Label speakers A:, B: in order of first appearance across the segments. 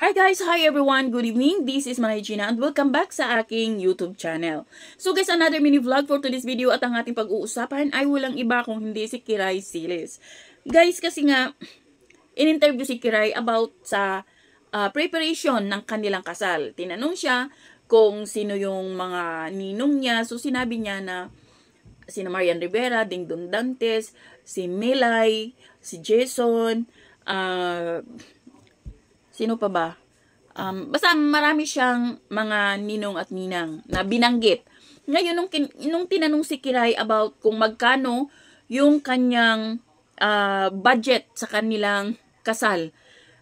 A: Hi guys! Hi everyone! Good evening! This is Manay Gina and welcome back sa aking YouTube channel. So guys, another mini vlog for today's video at ang ating pag-uusapan ay walang iba kung hindi si Kiray Siles. Guys, kasi nga, in-interview si Kiray about sa preparation ng kanilang kasal. Tinanong siya kung sino yung mga ninong niya. So sinabi niya na sina Marian Rivera, Dingdong Dantes, si Milay, si Jason, sino pa ba? Basta marami siyang mga ninong at ninang na binanggit. Ngayon, nung tinanong si Kiray about kung magkano yung kanyang budget sa kanilang kasal,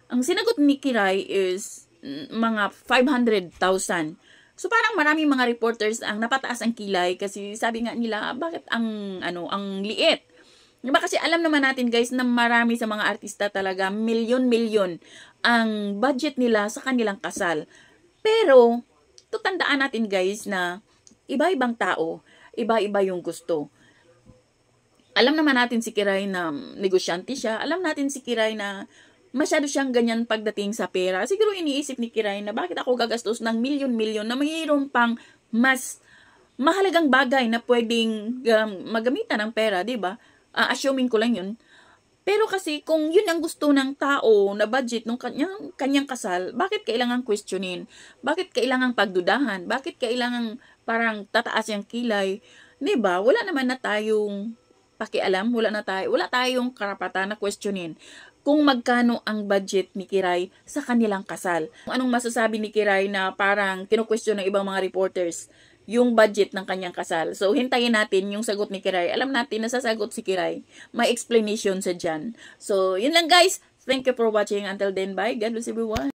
A: ang sinagot ni Kiray is mga 500,000. So parang maraming mga reporters ang napataas ang kilay kasi sabi nga nila, bakit ang liit? Diba kasi alam naman natin guys na marami sa mga artista talaga milyon-milyon ang budget nila sa kanilang kasal. Pero, tutandaan natin guys na iba-ibang tao, iba-iba yung gusto. Alam naman natin si Kiray na negosyante siya. Alam natin si Kiray na masyado siyang ganyan pagdating sa pera. Siguro iniisip ni Kiray na bakit ako gagastos ng milyon-milyon na mayroon pang mas mahalagang bagay na pwedeng magamitan ng pera, diba? Assuming ko lang yun. Pero kasi kung yun ang gusto ng tao na budget ng kanyang kasal, bakit kailangan questionin? Bakit kailangan pagdudahan? Bakit kailangan parang tataas yung kilay? Diba? Wala naman na tayong pakialam. Wala tayong karapatan na questionin kung magkano ang budget ni Kiray sa kanilang kasal. Anong masasabi ni Kiray na parang kinu-question ng ibang mga reporters yung budget ng kanyang kasal. So, hintayin natin yung sagot ni Kiray. Alam natin na sasagot si Kiray. May explanation sa dyan. So, yun lang guys. Thank you for watching. Until then, bye. God bless everyone.